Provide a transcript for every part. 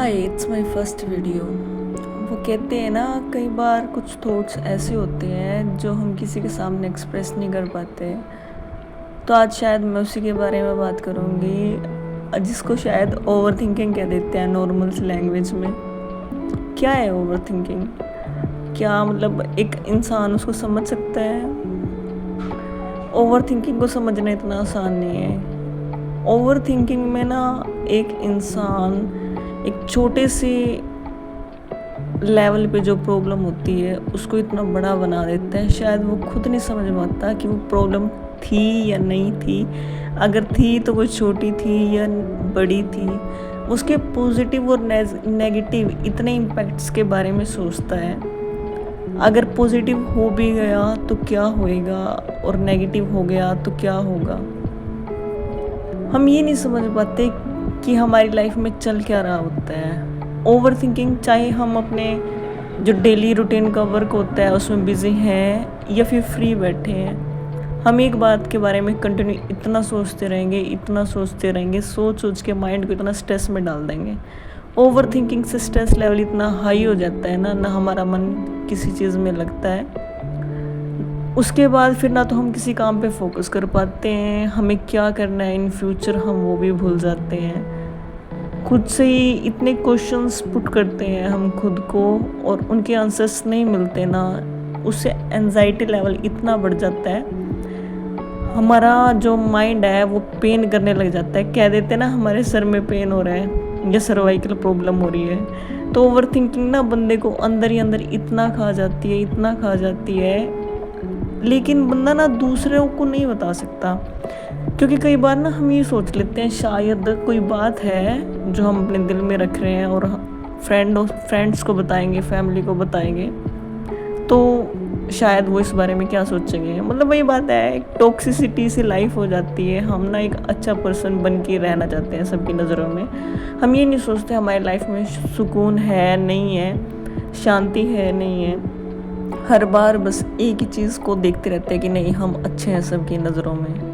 Hi, it's my first video. वो कहते हैं ना, कई बार कुछ थॉट्स ऐसे होते हैं जो हम किसी के सामने एक्सप्रेस नहीं कर पाते। तो आज शायद मैं उसी के बारे में बात करूँगी, जिसको शायद ओवर थिंकिंग कह देते हैं नॉर्मल सी लैंग्वेज में। क्या है ओवर थिंकिंग? क्या मतलब एक इंसान उसको समझ सकता है? ओवर थिंकिंग को समझना इतना आसान नहीं है। ओवर थिंकिंग में ना एक इंसान एक छोटे से लेवल पे जो प्रॉब्लम होती है उसको इतना बड़ा बना देता है, शायद वो खुद नहीं समझ पाता कि वो प्रॉब्लम थी या नहीं थी। अगर थी तो वो छोटी थी या बड़ी थी। उसके पॉजिटिव और नेगेटिव इतने इम्पैक्ट्स के बारे में सोचता है। अगर पॉजिटिव हो भी गया तो क्या होएगा, और नेगेटिव हो गया तो क्या होगा। हम ये नहीं समझ पाते कि हमारी लाइफ में चल क्या रहा होता है। ओवर थिंकिंग, चाहे हम अपने जो डेली रूटीन का वर्क होता है उसमें बिजी हैं या फिर फ्री बैठे हैं, हम एक बात के बारे में कंटिन्यू इतना सोचते रहेंगे, सोच सोच के माइंड को इतना स्ट्रेस में डाल देंगे। ओवर थिंकिंग से स्ट्रेस लेवल इतना हाई हो जाता है ना हमारा मन किसी चीज़ में लगता है। उसके बाद फिर ना तो हम किसी काम पे फोकस कर पाते हैं, हमें क्या करना है इन फ्यूचर हम वो भी भूल जाते हैं। खुद से ही इतने क्वेश्चंस पुट करते हैं हम खुद को, और उनके आंसर्स नहीं मिलते ना, उससे एंजाइटी लेवल इतना बढ़ जाता है। हमारा जो माइंड है वो पेन करने लग जाता है। कह देते हैं ना, हमारे सर में पेन हो रहा है या सर्वाइकल प्रॉब्लम हो रही है। तो ओवर थिंकिंग ना बंदे को अंदर ही अंदर इतना खा जाती है, लेकिन बंदा ना दूसरों को नहीं बता सकता। क्योंकि कई बार ना हम ये सोच लेते हैं शायद कोई बात है जो हम अपने दिल में रख रहे हैं, और फ्रेंड्स को बताएंगे, फैमिली को बताएंगे तो शायद वो इस बारे में क्या सोचेंगे। मतलब वही बात है, एक टॉक्सिसिटी सी लाइफ हो जाती है। हम ना एक अच्छा पर्सन बन के रहना चाहते हैं सबकी नज़रों में। हम ये नहीं सोचते हमारी लाइफ में सुकून है नहीं है, शांति है नहीं है। हर बार बस एक ही चीज़ को देखते रहते हैं कि नहीं हम अच्छे हैं सबकी नज़रों में।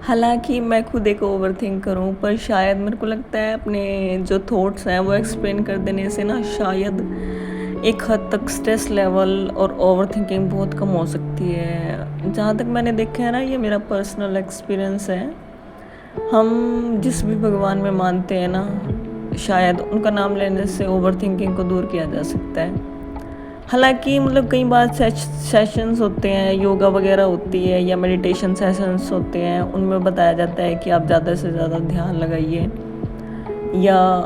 हालांकि मैं खुद एक ओवर थिंक करूँ, पर शायद मेरे को लगता है अपने जो थॉट्स हैं वो एक्सप्लेन कर देने से ना शायद एक हद तक स्ट्रेस लेवल और ओवर थिंकिंग बहुत कम हो सकती है। जहाँ तक मैंने देखा है ना, ये मेरा पर्सनल एक्सपीरियंस है। हम जिस भी भगवान में मानते हैं ना, शायद उनका नाम लेने से ओवर थिंकिंग को दूर किया जा सकता है। हालांकि मतलब कई बार सेशंस होते हैं, योगा वगैरह होती है या मेडिटेशन सेशंस होते हैं, उनमें बताया जाता है कि आप ज़्यादा से ज़्यादा ध्यान लगाइए, या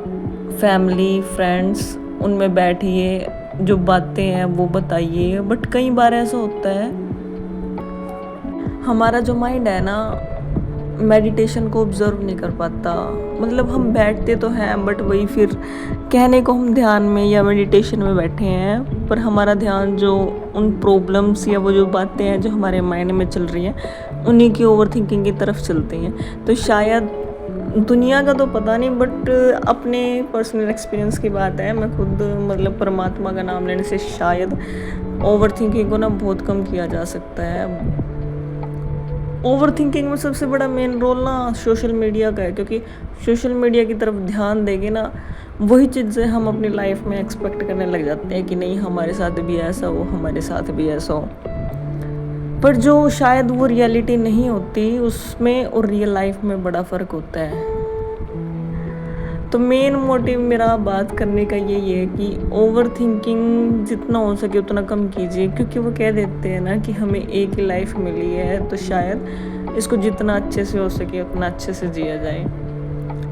फैमिली फ्रेंड्स उनमें बैठिए, जो बातें हैं वो बताइए। बट कई बार ऐसा होता है हमारा जो माइंड है ना मेडिटेशन को ऑब्जर्व नहीं कर पाता। मतलब हम बैठते तो हैं, बट वही फिर कहने को हम ध्यान में या मेडिटेशन में बैठे हैं, पर हमारा ध्यान जो उन प्रॉब्लम्स या वो जो बातें हैं जो हमारे माइंड में चल रही हैं उन्हीं की ओवर थिंकिंग की तरफ चलती हैं। तो शायद दुनिया का तो पता नहीं, बट अपने पर्सनल एक्सपीरियंस की बात है। मैं खुद मतलब परमात्मा का नाम लेने से शायद ओवर थिंकिंग को ना बहुत कम किया जा सकता है। ओवर थिंकिंग में सबसे बड़ा मेन रोल ना सोशल मीडिया का है, क्योंकि सोशल मीडिया की तरफ ध्यान देंगे ना वही चीज़ें हम अपनी लाइफ में एक्सपेक्ट करने लग जाते हैं कि नहीं हमारे साथ भी ऐसा हो, हमारे साथ भी ऐसा हो। पर जो शायद वो रियलिटी नहीं होती, उसमें और रियल लाइफ में बड़ा फ़र्क होता है। तो मेन मोटिव मेरा बात करने का यही है कि ओवर थिंकिंग जितना हो सके उतना कम कीजिए, क्योंकि वो कह देते हैं ना कि हमें एक ही लाइफ मिली है, तो शायद इसको जितना अच्छे से हो सके उतना अच्छे से जिया जाए।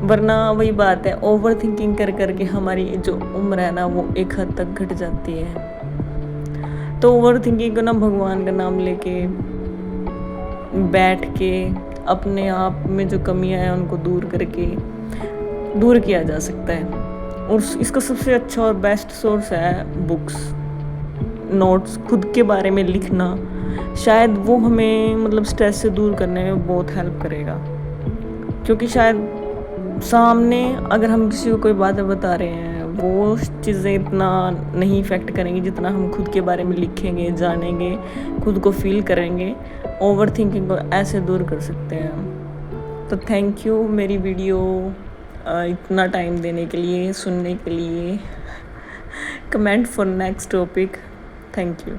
वरना वही बात है, ओवर थिंकिंग कर करके हमारी जो उम्र है ना वो एक हद तक घट जाती है। तो ओवर थिंकिंग को ना भगवान का नाम लेके बैठ के अपने आप में जो कमियां हैं उनको दूर किया जा सकता है। और इसका सबसे अच्छा और बेस्ट सोर्स है बुक्स, नोट्स, खुद के बारे में लिखना। शायद वो हमें मतलब स्ट्रेस से दूर करने में बहुत हेल्प करेगा। क्योंकि शायद सामने अगर हम किसी को कोई बातें बता रहे हैं वो चीज़ें इतना नहीं इफ़ेक्ट करेंगी जितना हम खुद के बारे में लिखेंगे, जानेंगे, खुद को फील करेंगे। ओवर थिंकिंग को ऐसे दूर कर सकते हैं हम। तो थैंक यू मेरी वीडियो इतना टाइम देने के लिए, सुनने के लिए। Comment for next topic. Thank you.